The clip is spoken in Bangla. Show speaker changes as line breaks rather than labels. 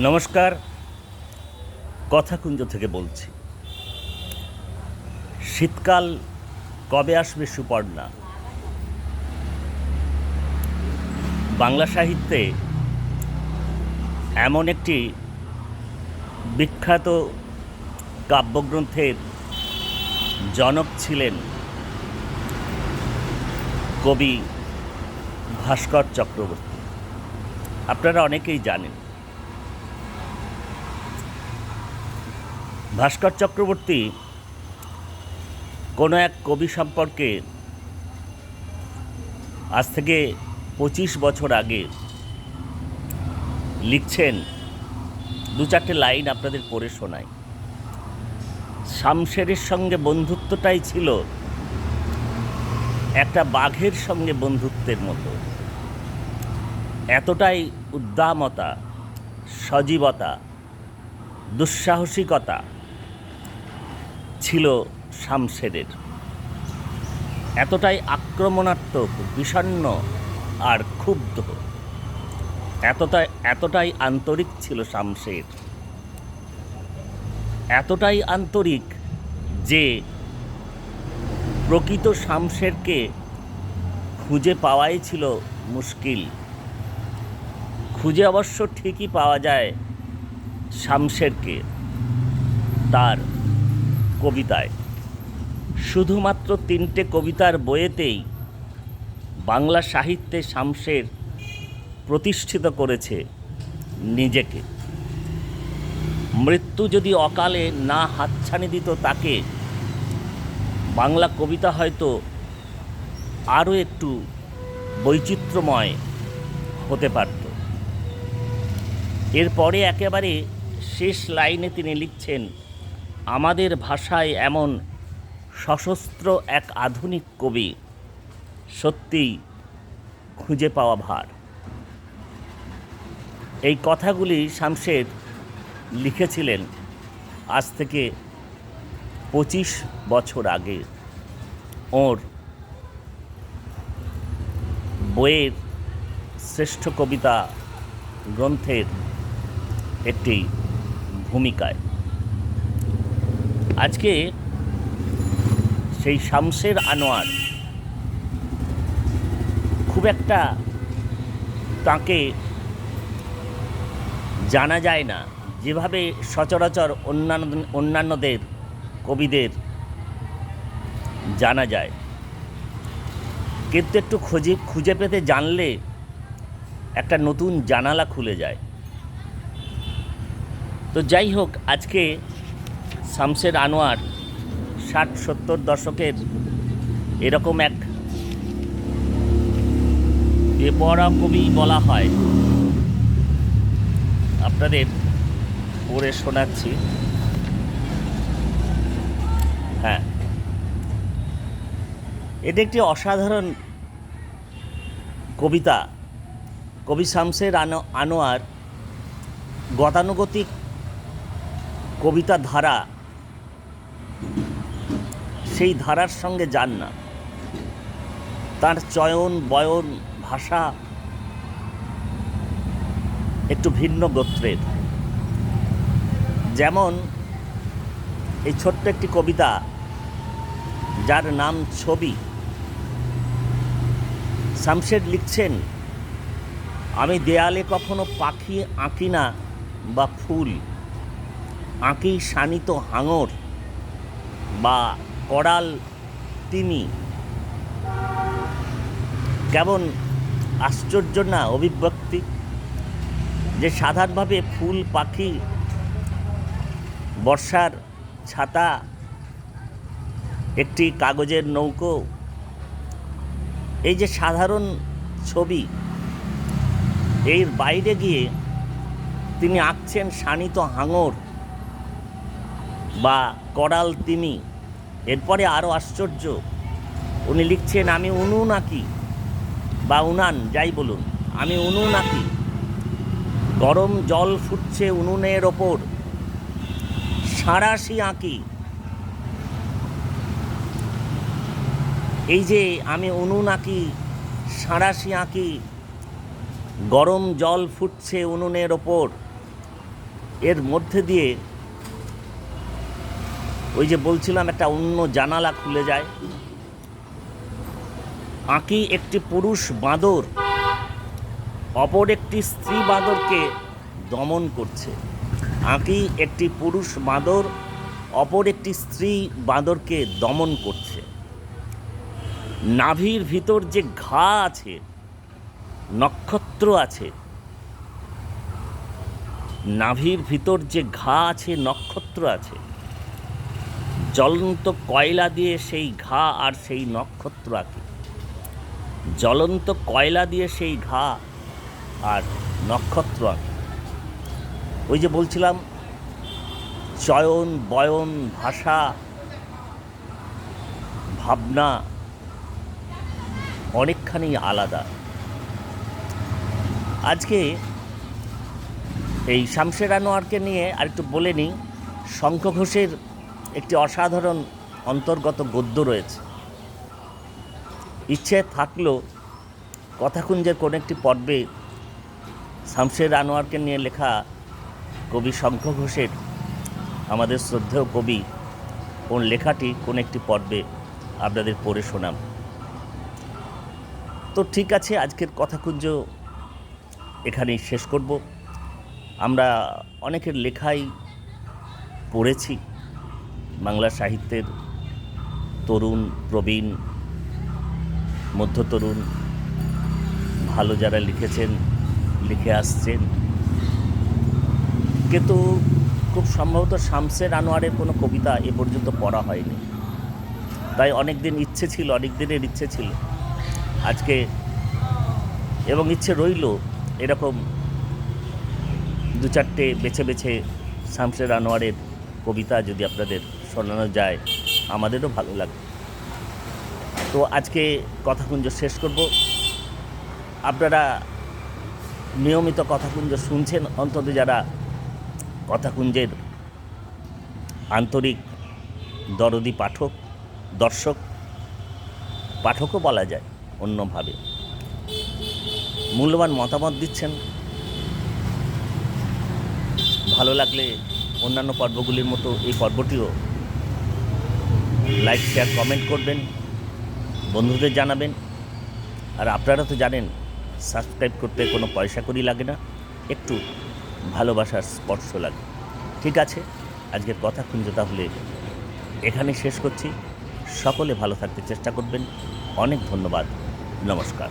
নমস্কার, কথাকুঞ্জ থেকে বলছি। শীতকাল কবে আসবে সুপর্ণা? বাংলা সাহিত্যে এমন একটি বিখ্যাত কাব্যগ্রন্থের জনক ছিলেন কবি ভাস্কর চক্রবর্তী। আপনারা অনেকেই জানেন। ভাস্কর চক্রবর্তী কোনো এক কবি সম্পর্কে আজ থেকে 25 বছর আগে লিখছেন। দু চারটে লাইন আপনাদের পড়ে শোনাই। শামশেরের সঙ্গে বন্ধুত্বটাই ছিল একটা বাঘের সঙ্গে বন্ধুত্বের মতো। এতটাই উদ্দামতা, সজীবতা, দুঃসাহসিকতা ছিল শামশেরের। এতটাই আক্রমণাত্মক, বিষণ্ণ আর ক্ষুব্ধ, এতটাই আন্তরিক ছিল শামশের। এতটাই আন্তরিক যে প্রকৃত শামশেরকে খুঁজে পাওয়াই ছিল মুশকিল। খুঁজে অবশ্য ঠিকই পাওয়া যায় শামশেরকে তার কবিতায়। শুধুমাত্র 3টে কবিতার বইয়েতেই বাংলা সাহিত্যে শামশের প্রতিষ্ঠিত করেছে নিজেকে। মৃত্যু যদি অকালে না হাতছানি দিত তাকে, বাংলা কবিতা হয়তো আরও একটু বৈচিত্র্যময় হতে পারত। এরপরে একেবারে শেষ লাইনে তিনি লিখছেন, আমাদের ভাষায় এমন সশস্ত্র এক আধুনিক কবি সত্যিই খুঁজে পাওয়া ভার। এই কথাগুলি শামশের লিখেছিলেন আজ থেকে 25 বছর আগে ওর বইয়ের শ্রেষ্ঠ কবিতা গ্রন্থের একটি ভূমিকায়। আজকে সেই শামশের আনোয়ার খুব একটা তাকে জানা যায় না, যেভাবে সচরাচর অন্যান্যদের কবিদের জানা যায়। কিন্তু একটু খুঁজে পেতে জানলে একটা নতুন জানালা খুলে যায়। তো যাই হোক, আজকে শামশের আনোয়ার 60-70 দশকের এরকম এক বেপরোয়া কবি বলা হয়। আপনাদের পড়ে শোনাচ্ছি। হ্যাঁ, এটা একটি অসাধারণ কবিতা। কবি শামশের আনোয়ার গতানুগতিক কবিতা ধারা, সেই ধারার সঙ্গে যান না। তার চয়ন, বয়ন, ভাষা একটু ভিন্ন গোত্রের। যেমন এই ছোট্ট একটি কবিতা যার নাম ছবি। শামশের লিখছেন, আমি দেয়ালে কখনো পাখি আঁকি না বা ফুল, আঁকি শানিত হাঙর বা করাল তিমি। কেমন আশ্চর্য না অভিব্যক্তি, যে সাধারণভাবে ফুল, পাখি, বর্ষার ছাতা, একটি কাগজের নৌকো, এই যে সাধারণ ছবি, এর বাইরে গিয়ে তিনি আঁকছেন শানিত হাঙর বা করাল তিমি। এরপরে আরও আশ্চর্য, উনি লিখছেন, আমি উনুন আঁকি বা উনান, যাই বলুন, আমি উনুন আঁকি, গরম জল ফুটছে উনুনের ওপর, সাঁড়াশি আঁকি। এই যে আমি উনুন আঁকি, সাঁড়াশি আঁকি, গরম জল ফুটছে উনুনের ওপর, এর মধ্যে দিয়ে ওই যে বলছিলাম একটা অন্য জানালা খুলে যায়। আঁকি একটি পুরুষ বাঁদর অপর একটি স্ত্রী বাঁদরকে দমন করছে। আঁকি একটি পুরুষ বাঁদর অপর একটি স্ত্রী বাঁদরকে দমন করছে। নাভির ভিতর যে ঘা আছে, নক্ষত্র আছে, নাভির ভিতর যে ঘা আছে, নক্ষত্র আছে, জ্বলন্ত কয়লা দিয়ে সেই ঘা আর সেই নক্ষত্র আঁকি। জ্বলন্ত কয়লা দিয়ে সেই ঘা আর নক্ষত্র আঁকি। ওই যে বলছিলাম চয়ন, বয়ন, ভাষা, ভাবনা অনেকখানি আলাদা। আজকে এই শামশের আনোয়ারকে নিয়ে আরেকটু বলে নিই। শঙ্খ ঘোষের একটি অসাধারণ অন্তর্গত গদ্য রয়েছে। ইচ্ছে থাকলেও কথাকুঞ্জের কোনো একটি পর্বে শামশের আনোয়ারকে নিয়ে লেখা কবি শঙ্খ ঘোষের, আমাদের শ্রদ্ধেয় কবি, কোন লেখাটি কোন একটি পর্বে আপনাদের পড়ে শোনাম। তো ঠিক আছে, আজকের কথাকুঞ্জ এখানেই শেষ করব। আমরা অনেকের লেখাই পড়েছি, বাংলা সাহিত্যের তরুণ, প্রবীণ, মধ্য তরুণ, ভালো যারা লিখেছেন, লিখে আসছেন, কিন্তু খুব সম্ভবত শামশের আনোয়ারের কোনো কবিতা এ পর্যন্ত পড়া হয়নি। তাই অনেক দিন ইচ্ছে ছিল, অনেক দিনের ইচ্ছে ছিল আজকে, এবং ইচ্ছে রইল এরকম দু চারটে বেছে বেছে শামশের আনোয়ারের কবিতা যদি আপনাদের শোনানো যায়, আমাদেরও ভালো লাগে। তো আজকে কথাকুঞ্জ শেষ করব। আপনারা নিয়মিত কথাকুঞ্জ শুনছেন, অন্তত যারা কথাকুঞ্জের আন্তরিক দরদি পাঠক, দর্শক, পাঠকও বলা যায় অন্যভাবে, মূল্যবান মতামত দিচ্ছেন। ভালো লাগলে অন্যান্য পর্বগুলির মতো এই পর্বটিও লাইক, শেয়ার, কমেন্ট করবেন, বন্ধুদের জানাবেন। আর আপনারা তো জানেন সাবস্ক্রাইব করতে কোনো পয়সা করি লাগে না, একটু ভালোবাসার স্পর্শ লাগে। ঠিক আছে, আজকের কথাকুঞ্জ তাহলে এখানে শেষ করছি। সকলে ভালো থাকতে চেষ্টা করবেন। অনেক ধন্যবাদ, নমস্কার।